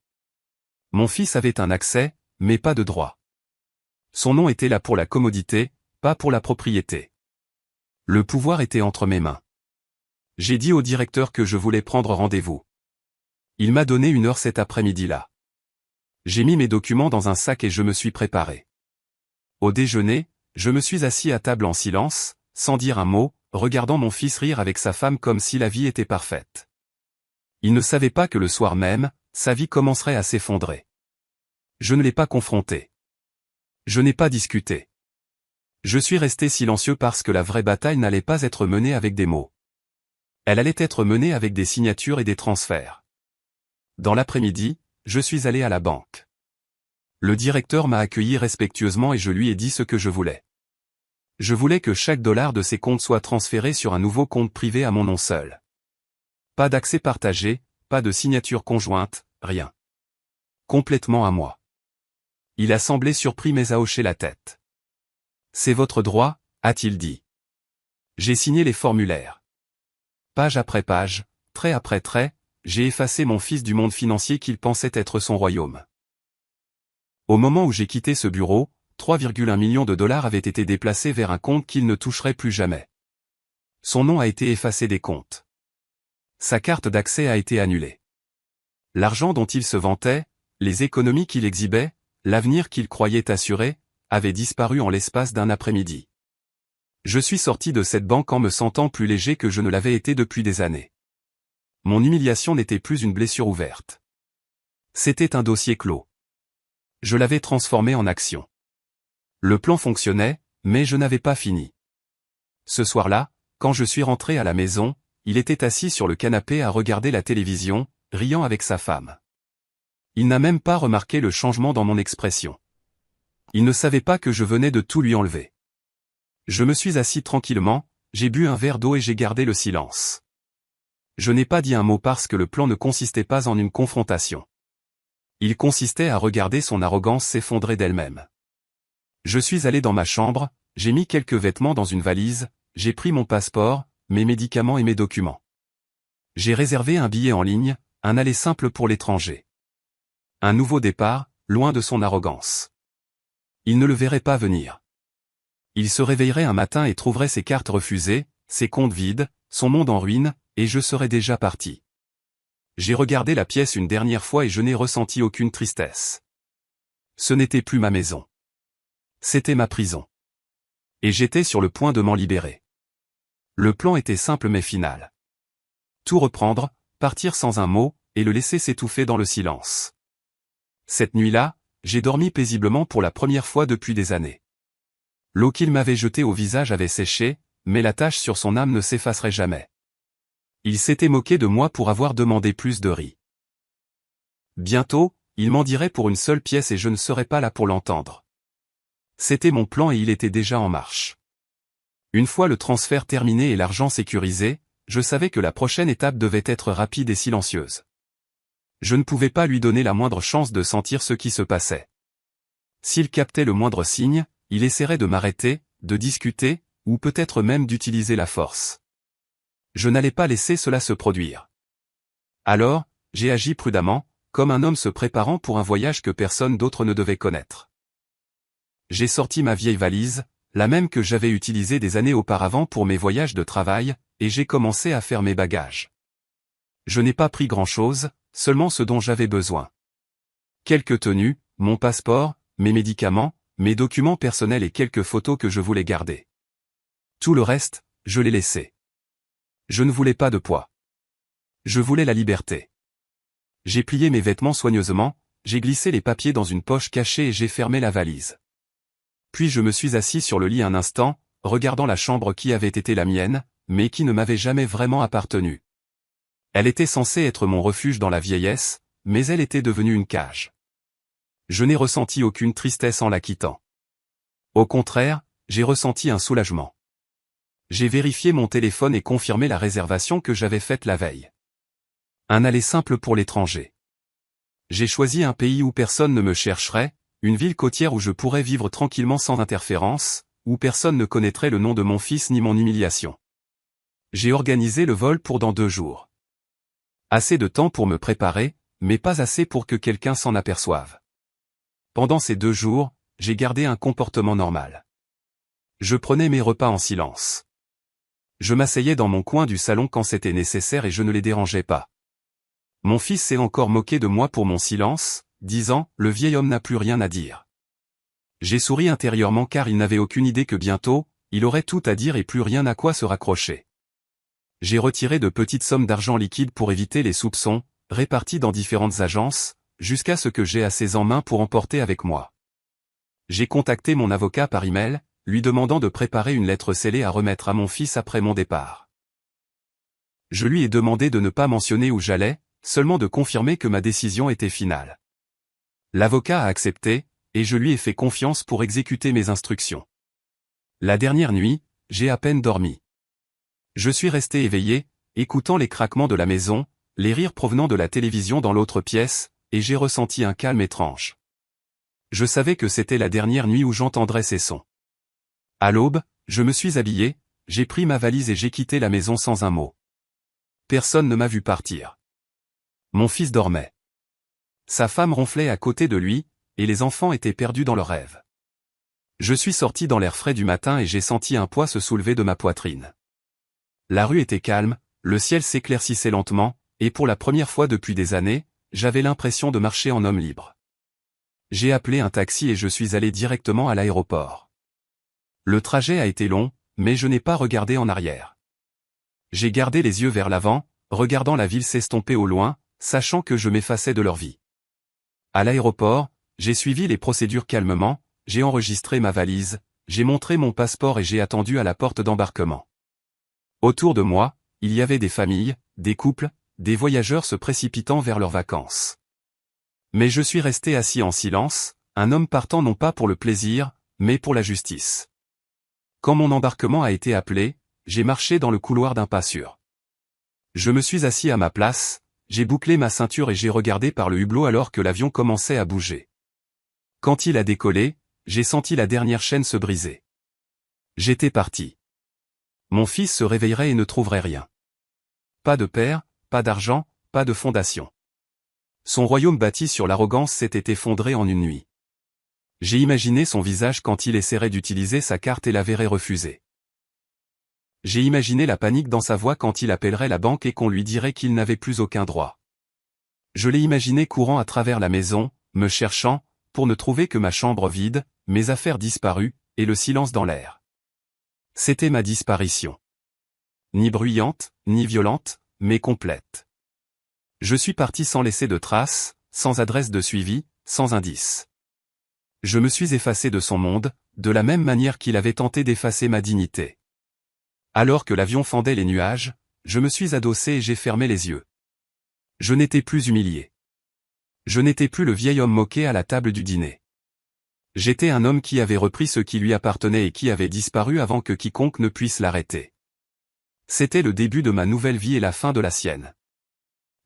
Mon fils avait un accès, mais pas de droit. Son nom était là pour la commodité, pas pour la propriété. Le pouvoir était entre mes mains. J'ai dit au directeur que je voulais prendre rendez-vous. Il m'a donné une heure cet après-midi-là. J'ai mis mes documents dans un sac et je me suis préparé. Au déjeuner, je me suis assis à table en silence, sans dire un mot, regardant mon fils rire avec sa femme comme si la vie était parfaite. Il ne savait pas que le soir même, sa vie commencerait à s'effondrer. Je ne l'ai pas confronté. Je n'ai pas discuté. Je suis resté silencieux parce que la vraie bataille n'allait pas être menée avec des mots. Elle allait être menée avec des signatures et des transferts. Dans l'après-midi, je suis allé à la banque. Le directeur m'a accueilli respectueusement et je lui ai dit ce que je voulais. Je voulais que chaque dollar de ses comptes soit transféré sur un nouveau compte privé à mon nom seul. Pas d'accès partagé, pas de signature conjointe, rien. Complètement à moi. Il a semblé surpris mais a hoché la tête. C'est votre droit, a-t-il dit. J'ai signé les formulaires. Page après page, trait après trait, j'ai effacé mon fils du monde financier qu'il pensait être son royaume. Au moment où j'ai quitté ce bureau, 3,1 millions de dollars avaient été déplacés vers un compte qu'il ne toucherait plus jamais. Son nom a été effacé des comptes. Sa carte d'accès a été annulée. L'argent dont il se vantait, les économies qu'il exhibait, l'avenir qu'il croyait assuré, avaient disparu en l'espace d'un après-midi. Je suis sorti de cette banque en me sentant plus léger que je ne l'avais été depuis des années. Mon humiliation n'était plus une blessure ouverte. C'était un dossier clos. Je l'avais transformé en action. Le plan fonctionnait, mais je n'avais pas fini. Ce soir-là, quand je suis rentré à la maison, il était assis sur le canapé à regarder la télévision, riant avec sa femme. Il n'a même pas remarqué le changement dans mon expression. Il ne savait pas que je venais de tout lui enlever. Je me suis assis tranquillement, j'ai bu un verre d'eau et j'ai gardé le silence. Je n'ai pas dit un mot parce que le plan ne consistait pas en une confrontation. Il consistait à regarder son arrogance s'effondrer d'elle-même. Je suis allé dans ma chambre, j'ai mis quelques vêtements dans une valise, j'ai pris mon passeport, mes médicaments et mes documents. J'ai réservé un billet en ligne, un aller simple pour l'étranger. Un nouveau départ, loin de son arrogance. Il ne le verrait pas venir. Il se réveillerait un matin et trouverait ses cartes refusées, ses comptes vides, son monde en ruine, et je serais déjà parti. J'ai regardé la pièce une dernière fois et je n'ai ressenti aucune tristesse. Ce n'était plus ma maison. C'était ma prison. Et j'étais sur le point de m'en libérer. Le plan était simple mais final. Tout reprendre, partir sans un mot, et le laisser s'étouffer dans le silence. Cette nuit-là, j'ai dormi paisiblement pour la première fois depuis des années. L'eau qu'il m'avait jetée au visage avait séché, mais la tache sur son âme ne s'effacerait jamais. Il s'était moqué de moi pour avoir demandé plus de riz. Bientôt, il m'en dirait pour une seule pièce et je ne serais pas là pour l'entendre. C'était mon plan et il était déjà en marche. Une fois le transfert terminé et l'argent sécurisé, je savais que la prochaine étape devait être rapide et silencieuse. Je ne pouvais pas lui donner la moindre chance de sentir ce qui se passait. S'il captait le moindre signe, il essaierait de m'arrêter, de discuter, ou peut-être même d'utiliser la force. Je n'allais pas laisser cela se produire. Alors, j'ai agi prudemment, comme un homme se préparant pour un voyage que personne d'autre ne devait connaître. J'ai sorti ma vieille valise, la même que j'avais utilisée des années auparavant pour mes voyages de travail, et j'ai commencé à faire mes bagages. Je n'ai pas pris grand-chose, seulement ce dont j'avais besoin. Quelques tenues, mon passeport, mes médicaments, mes documents personnels et quelques photos que je voulais garder. Tout le reste, je l'ai laissé. Je ne voulais pas de poids. Je voulais la liberté. J'ai plié mes vêtements soigneusement, j'ai glissé les papiers dans une poche cachée et j'ai fermé la valise. Puis je me suis assis sur le lit un instant, regardant la chambre qui avait été la mienne, mais qui ne m'avait jamais vraiment appartenu. Elle était censée être mon refuge dans la vieillesse, mais elle était devenue une cage. Je n'ai ressenti aucune tristesse en la quittant. Au contraire, j'ai ressenti un soulagement. J'ai vérifié mon téléphone et confirmé la réservation que j'avais faite la veille. Un aller simple pour l'étranger. J'ai choisi un pays où personne ne me chercherait, une ville côtière où je pourrais vivre tranquillement sans interférence, où personne ne connaîtrait le nom de mon fils ni mon humiliation. J'ai organisé le vol pour dans 2 jours. Assez de temps pour me préparer, mais pas assez pour que quelqu'un s'en aperçoive. Pendant ces 2 jours, j'ai gardé un comportement normal. Je prenais mes repas en silence. Je m'asseyais dans mon coin du salon quand c'était nécessaire et je ne les dérangeais pas. Mon fils s'est encore moqué de moi pour mon silence, disant « Le vieil homme n'a plus rien à dire ». J'ai souri intérieurement car il n'avait aucune idée que bientôt, il aurait tout à dire et plus rien à quoi se raccrocher. J'ai retiré de petites sommes d'argent liquide pour éviter les soupçons, répartis dans différentes agences, jusqu'à ce que j'ai assez en main pour emporter avec moi. J'ai contacté mon avocat par email, lui demandant de préparer une lettre scellée à remettre à mon fils après mon départ. Je lui ai demandé de ne pas mentionner où j'allais, seulement de confirmer que ma décision était finale. L'avocat a accepté, et je lui ai fait confiance pour exécuter mes instructions. La dernière nuit, j'ai à peine dormi. Je suis resté éveillé, écoutant les craquements de la maison, les rires provenant de la télévision dans l'autre pièce, et j'ai ressenti un calme étrange. Je savais que c'était la dernière nuit où j'entendrais ces sons. À l'aube, je me suis habillé, j'ai pris ma valise et j'ai quitté la maison sans un mot. Personne ne m'a vu partir. Mon fils dormait. Sa femme ronflait à côté de lui, et les enfants étaient perdus dans leurs rêves. Je suis sorti dans l'air frais du matin et j'ai senti un poids se soulever de ma poitrine. La rue était calme, le ciel s'éclaircissait lentement, et pour la première fois depuis des années, j'avais l'impression de marcher en homme libre. J'ai appelé un taxi et je suis allé directement à l'aéroport. Le trajet a été long, mais je n'ai pas regardé en arrière. J'ai gardé les yeux vers l'avant, regardant la ville s'estomper au loin, sachant que je m'effaçais de leur vie. À l'aéroport, j'ai suivi les procédures calmement, j'ai enregistré ma valise, j'ai montré mon passeport et j'ai attendu à la porte d'embarquement. Autour de moi, il y avait des familles, des couples, des voyageurs se précipitant vers leurs vacances. Mais je suis resté assis en silence, un homme partant non pas pour le plaisir, mais pour la justice. Quand mon embarquement a été appelé, j'ai marché dans le couloir d'un pas sûr. Je me suis assis à ma place, j'ai bouclé ma ceinture et j'ai regardé par le hublot alors que l'avion commençait à bouger. Quand il a décollé, j'ai senti la dernière chaîne se briser. J'étais parti. Mon fils se réveillerait et ne trouverait rien. Pas de père, pas d'argent, pas de fondation. Son royaume bâti sur l'arrogance s'était effondré en une nuit. J'ai imaginé son visage quand il essaierait d'utiliser sa carte et la verrait refuser. J'ai imaginé la panique dans sa voix quand il appellerait la banque et qu'on lui dirait qu'il n'avait plus aucun droit. Je l'ai imaginé courant à travers la maison, me cherchant, pour ne trouver que ma chambre vide, mes affaires disparues, et le silence dans l'air. C'était ma disparition. Ni bruyante, ni violente, mais complète. Je suis parti sans laisser de traces, sans adresse de suivi, sans indice. Je me suis effacé de son monde, de la même manière qu'il avait tenté d'effacer ma dignité. Alors que l'avion fendait les nuages, je me suis adossé et j'ai fermé les yeux. Je n'étais plus humilié. Je n'étais plus le vieil homme moqué à la table du dîner. J'étais un homme qui avait repris ce qui lui appartenait et qui avait disparu avant que quiconque ne puisse l'arrêter. C'était le début de ma nouvelle vie et la fin de la sienne.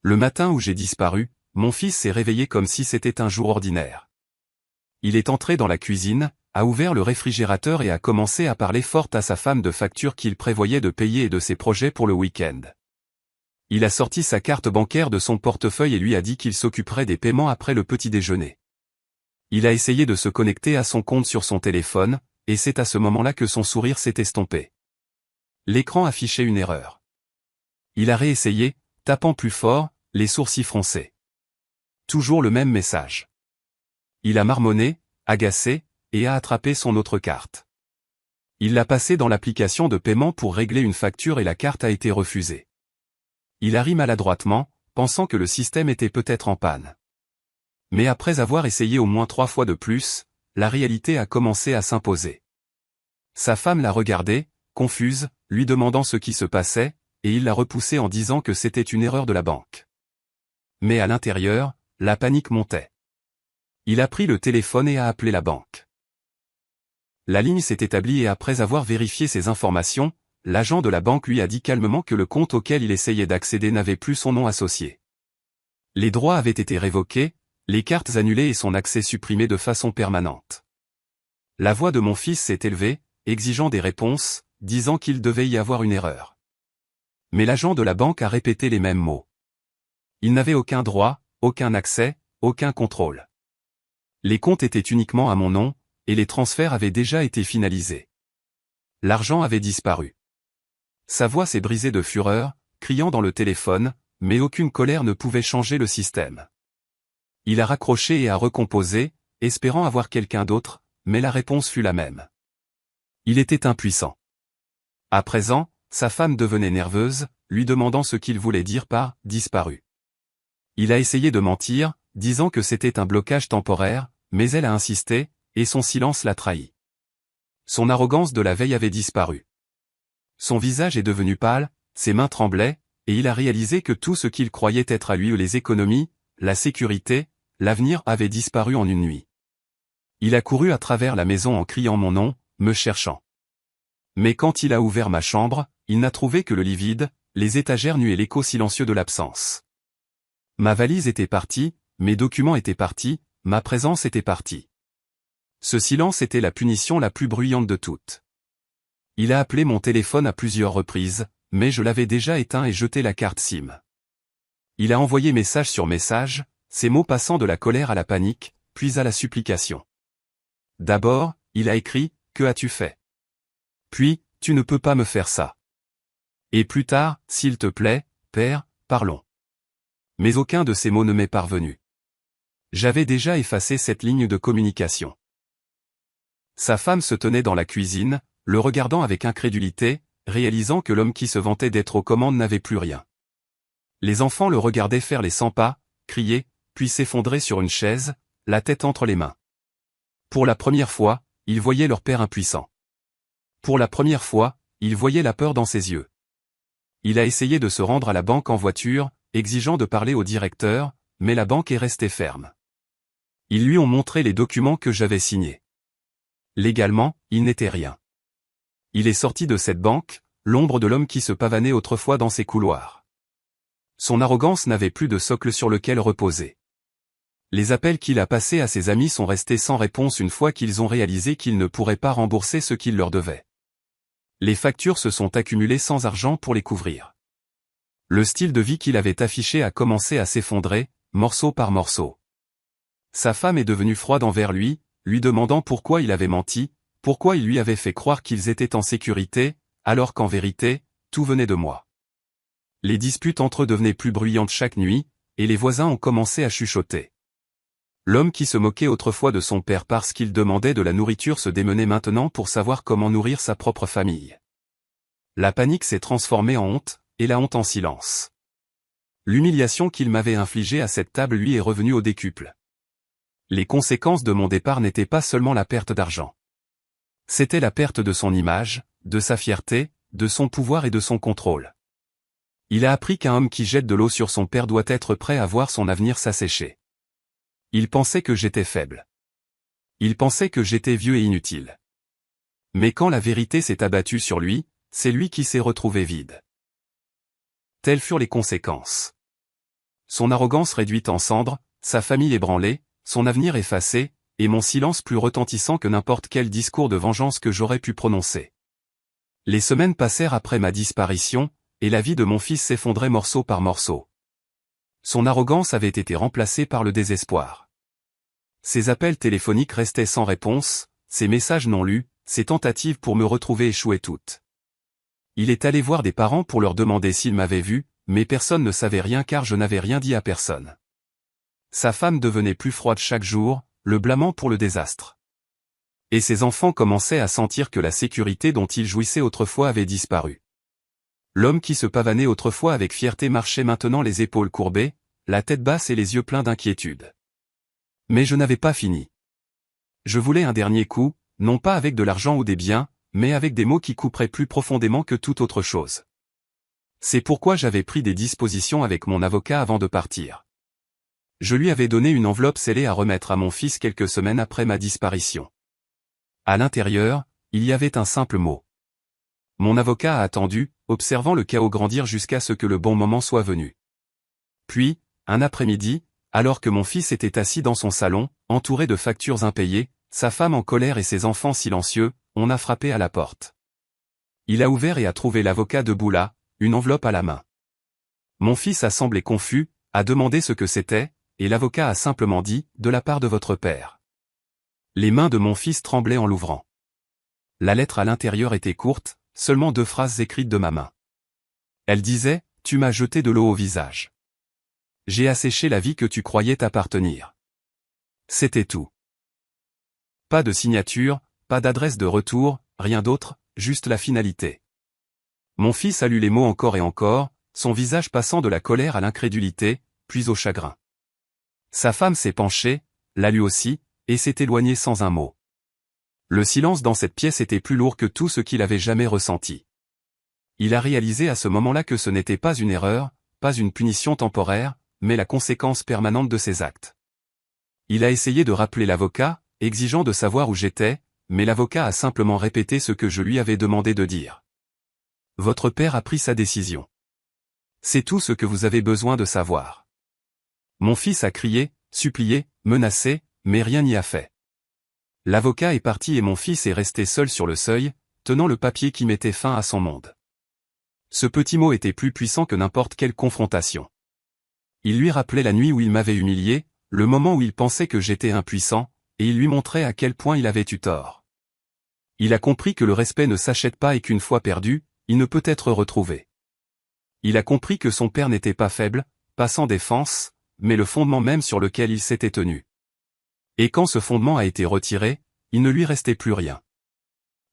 Le matin où j'ai disparu, mon fils s'est réveillé comme si c'était un jour ordinaire. Il est entré dans la cuisine, a ouvert le réfrigérateur et a commencé à parler fort à sa femme de factures qu'il prévoyait de payer et de ses projets pour le week-end. Il a sorti sa carte bancaire de son portefeuille et lui a dit qu'il s'occuperait des paiements après le petit déjeuner. Il a essayé de se connecter à son compte sur son téléphone, et c'est à ce moment-là que son sourire s'est estompé. L'écran affichait une erreur. Il a réessayé, tapant plus fort, les sourcils froncés. Toujours le même message. Il a marmonné, agacé, et a attrapé son autre carte. Il l'a passée dans l'application de paiement pour régler une facture et la carte a été refusée. Il a ri maladroitement, pensant que le système était peut-être en panne. Mais après avoir essayé au moins 3 fois de plus, la réalité a commencé à s'imposer. Sa femme l'a regardé, confuse, lui demandant ce qui se passait, et il l'a repoussé en disant que c'était une erreur de la banque. Mais à l'intérieur, la panique montait. Il a pris le téléphone et a appelé la banque. La ligne s'est établie et après avoir vérifié ses informations, l'agent de la banque lui a dit calmement que le compte auquel il essayait d'accéder n'avait plus son nom associé. Les droits avaient été révoqués, les cartes annulées et son accès supprimé de façon permanente. La voix de mon fils s'est élevée, exigeant des réponses, disant qu'il devait y avoir une erreur. Mais l'agent de la banque a répété les mêmes mots. Il n'avait aucun droit, aucun accès, aucun contrôle. Les comptes étaient uniquement à mon nom, et les transferts avaient déjà été finalisés. L'argent avait disparu. Sa voix s'est brisée de fureur, criant dans le téléphone, mais aucune colère ne pouvait changer le système. Il a raccroché et a recomposé, espérant avoir quelqu'un d'autre, mais la réponse fut la même. Il était impuissant. À présent, sa femme devenait nerveuse, lui demandant ce qu'il voulait dire par « disparu ». Il a essayé de mentir, disant que c'était un blocage temporaire, mais elle a insisté, et son silence l'a trahi. Son arrogance de la veille avait disparu. Son visage est devenu pâle, ses mains tremblaient, et il a réalisé que tout ce qu'il croyait être à lui, les économies, la sécurité, l'avenir avait disparu en une nuit. Il a couru à travers la maison en criant mon nom, me cherchant. Mais quand il a ouvert ma chambre, il n'a trouvé que le lit vide, les étagères nues et l'écho silencieux de l'absence. Ma valise était partie, mes documents étaient partis, ma présence était partie. Ce silence était la punition la plus bruyante de toutes. Il a appelé mon téléphone à plusieurs reprises, mais je l'avais déjà éteint et jeté la carte SIM. Il a envoyé message sur message, ses mots passant de la colère à la panique, puis à la supplication. D'abord, il a écrit « Que as-tu fait ?» Puis « Tu ne peux pas me faire ça. » Et plus tard, s'il te plaît, père, parlons. Mais aucun de ces mots ne m'est parvenu. J'avais déjà effacé cette ligne de communication. Sa femme se tenait dans la cuisine, le regardant avec incrédulité, réalisant que l'homme qui se vantait d'être aux commandes n'avait plus rien. Les enfants le regardaient faire les 100 pas, crier, puis s'effondrer sur une chaise, la tête entre les mains. Pour la première fois, ils voyaient leur père impuissant. Pour la première fois, ils voyaient la peur dans ses yeux. Il a essayé de se rendre à la banque en voiture, exigeant de parler au directeur, mais la banque est restée ferme. Ils lui ont montré les documents que j'avais signés. Légalement, il n'était rien. Il est sorti de cette banque, l'ombre de l'homme qui se pavanait autrefois dans ses couloirs. Son arrogance n'avait plus de socle sur lequel reposer. Les appels qu'il a passés à ses amis sont restés sans réponse une fois qu'ils ont réalisé qu'ils ne pourraient pas rembourser ce qu'il leur devait. Les factures se sont accumulées sans argent pour les couvrir. Le style de vie qu'il avait affiché a commencé à s'effondrer, morceau par morceau. Sa femme est devenue froide envers lui demandant pourquoi il avait menti, pourquoi il lui avait fait croire qu'ils étaient en sécurité, alors qu'en vérité, tout venait de moi. Les disputes entre eux devenaient plus bruyantes chaque nuit, et les voisins ont commencé à chuchoter. L'homme qui se moquait autrefois de son père parce qu'il demandait de la nourriture se démenait maintenant pour savoir comment nourrir sa propre famille. La panique s'est transformée en honte, et la honte en silence. L'humiliation qu'il m'avait infligée à cette table lui est revenue au décuple. Les conséquences de mon départ n'étaient pas seulement la perte d'argent. C'était la perte de son image, de sa fierté, de son pouvoir et de son contrôle. Il a appris qu'un homme qui jette de l'eau sur son père doit être prêt à voir son avenir s'assécher. Il pensait que j'étais faible. Il pensait que j'étais vieux et inutile. Mais quand la vérité s'est abattue sur lui, c'est lui qui s'est retrouvé vide. Telles furent les conséquences. Son arrogance réduite en cendres, sa famille ébranlée, son avenir effacé, et mon silence plus retentissant que n'importe quel discours de vengeance que j'aurais pu prononcer. Les semaines passèrent après ma disparition, et la vie de mon fils s'effondrait morceau par morceau. Son arrogance avait été remplacée par le désespoir. Ses appels téléphoniques restaient sans réponse, ses messages non lus, ses tentatives pour me retrouver échouaient toutes. Il est allé voir des parents pour leur demander s'ils m'avaient vu, mais personne ne savait rien car je n'avais rien dit à personne. Sa femme devenait plus froide chaque jour, le blâmant pour le désastre. Et ses enfants commençaient à sentir que la sécurité dont ils jouissaient autrefois avait disparu. L'homme qui se pavanait autrefois avec fierté marchait maintenant les épaules courbées, la tête basse et les yeux pleins d'inquiétude. Mais je n'avais pas fini. Je voulais un dernier coup, non pas avec de l'argent ou des biens, mais avec des mots qui couperaient plus profondément que toute autre chose. C'est pourquoi j'avais pris des dispositions avec mon avocat avant de partir. Je lui avais donné une enveloppe scellée à remettre à mon fils quelques semaines après ma disparition. À l'intérieur, il y avait un simple mot. Mon avocat a attendu, observant le chaos grandir jusqu'à ce que le bon moment soit venu. Puis, un après-midi, alors que mon fils était assis dans son salon, entouré de factures impayées, sa femme en colère et ses enfants silencieux, on a frappé à la porte. Il a ouvert et a trouvé l'avocat debout là, une enveloppe à la main. Mon fils a semblé confus, a demandé ce que c'était, et l'avocat a simplement dit, de la part de votre père. Les mains de mon fils tremblaient en l'ouvrant. La lettre à l'intérieur était courte, seulement 2 phrases écrites de ma main. Elle disait, « Tu m'as jeté de l'eau au visage. J'ai asséché la vie que tu croyais t'appartenir. » C'était tout. Pas de signature, pas d'adresse de retour, rien d'autre, juste la finalité. Mon fils a lu les mots encore et encore, son visage passant de la colère à l'incrédulité, puis au chagrin. Sa femme s'est penchée, l'a lu aussi, et s'est éloignée sans un mot. Le silence dans cette pièce était plus lourd que tout ce qu'il avait jamais ressenti. Il a réalisé à ce moment-là que ce n'était pas une erreur, pas une punition temporaire, mais la conséquence permanente de ses actes. Il a essayé de rappeler l'avocat, exigeant de savoir où j'étais, mais l'avocat a simplement répété ce que je lui avais demandé de dire. Votre père a pris sa décision. C'est tout ce que vous avez besoin de savoir. Mon fils a crié, supplié, menacé, mais rien n'y a fait. L'avocat est parti et mon fils est resté seul sur le seuil, tenant le papier qui mettait fin à son monde. Ce petit mot était plus puissant que n'importe quelle confrontation. Il lui rappelait la nuit où il m'avait humilié, le moment où il pensait que j'étais impuissant, et il lui montrait à quel point il avait eu tort. Il a compris que le respect ne s'achète pas et qu'une fois perdu, il ne peut être retrouvé. Il a compris que son père n'était pas faible, pas sans défense, mais le fondement même sur lequel il s'était tenu. Et quand ce fondement a été retiré, il ne lui restait plus rien.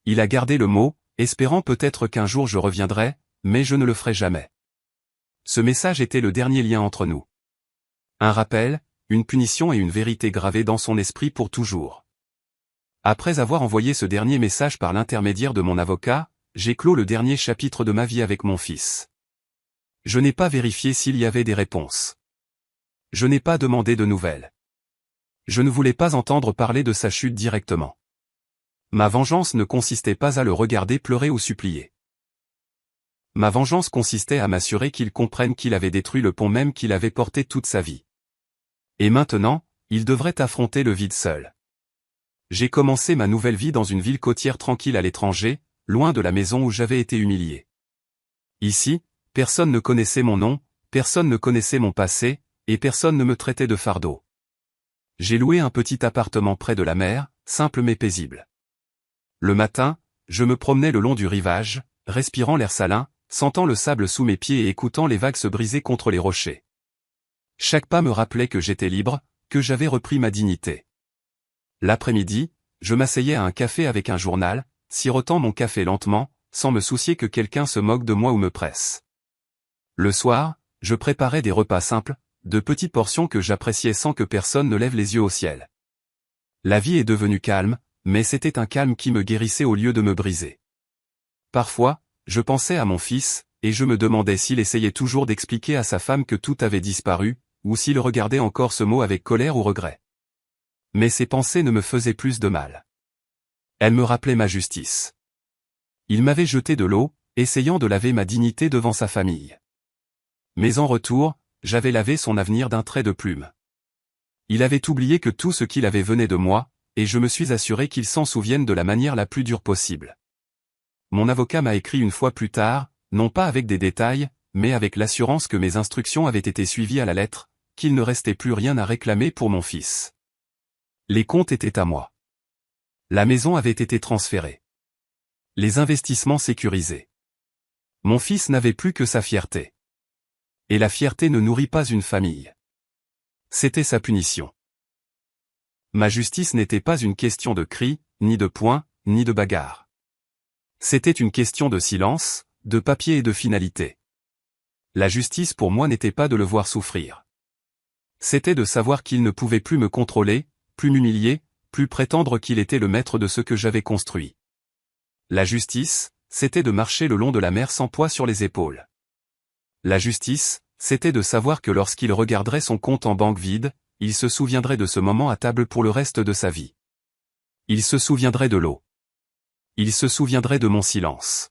Il a gardé le mot, espérant peut-être qu'un jour je reviendrai, mais je ne le ferai jamais. Ce message était le dernier lien entre nous. Un rappel, une punition et une vérité gravée dans son esprit pour toujours. Après avoir envoyé ce dernier message par l'intermédiaire de mon avocat, j'ai clos le dernier chapitre de ma vie avec mon fils. Je n'ai pas vérifié s'il y avait des réponses. Je n'ai pas demandé de nouvelles. Je ne voulais pas entendre parler de sa chute directement. Ma vengeance ne consistait pas à le regarder pleurer ou supplier. Ma vengeance consistait à m'assurer qu'il comprenne qu'il avait détruit le pont même qu'il avait porté toute sa vie. Et maintenant, il devrait affronter le vide seul. J'ai commencé ma nouvelle vie dans une ville côtière tranquille à l'étranger, loin de la maison où j'avais été humilié. Ici, personne ne connaissait mon nom, personne ne connaissait mon passé, et personne ne me traitait de fardeau. J'ai loué un petit appartement près de la mer, simple mais paisible. Le matin, je me promenais le long du rivage, respirant l'air salin, sentant le sable sous mes pieds et écoutant les vagues se briser contre les rochers. Chaque pas me rappelait que j'étais libre, que j'avais repris ma dignité. L'après-midi, je m'asseyais à un café avec un journal, sirotant mon café lentement, sans me soucier que quelqu'un se moque de moi ou me presse. Le soir, je préparais des repas simples, de petites portions que j'appréciais sans que personne ne lève les yeux au ciel. La vie est devenue calme, mais c'était un calme qui me guérissait au lieu de me briser. Parfois, je pensais à mon fils, et je me demandais s'il essayait toujours d'expliquer à sa femme que tout avait disparu, ou s'il regardait encore ce mot avec colère ou regret. Mais ces pensées ne me faisaient plus de mal. Elles me rappelaient ma justice. Il m'avait jeté de l'eau, essayant de laver ma dignité devant sa famille. Mais en retour, j'avais lavé son avenir d'un trait de plume. Il avait oublié que tout ce qu'il avait venait de moi, et je me suis assuré qu'il s'en souvienne de la manière la plus dure possible. Mon avocat m'a écrit une fois plus tard, non pas avec des détails, mais avec l'assurance que mes instructions avaient été suivies à la lettre, qu'il ne restait plus rien à réclamer pour mon fils. Les comptes étaient à moi. La maison avait été transférée. Les investissements sécurisés. Mon fils n'avait plus que sa fierté. Et la fierté ne nourrit pas une famille. C'était sa punition. Ma justice n'était pas une question de cris, ni de poings, ni de bagarres. C'était une question de silence, de papier et de finalité. La justice pour moi n'était pas de le voir souffrir. C'était de savoir qu'il ne pouvait plus me contrôler, plus m'humilier, plus prétendre qu'il était le maître de ce que j'avais construit. La justice, c'était de marcher le long de la mer sans poids sur les épaules. La justice, c'était de savoir que lorsqu'il regarderait son compte en banque vide, il se souviendrait de ce moment à table pour le reste de sa vie. Il se souviendrait de l'eau. Il se souviendrait de mon silence.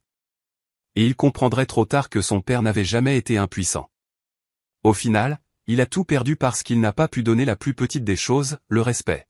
Et il comprendrait trop tard que son père n'avait jamais été impuissant. Au final, il a tout perdu parce qu'il n'a pas pu donner la plus petite des choses, le respect.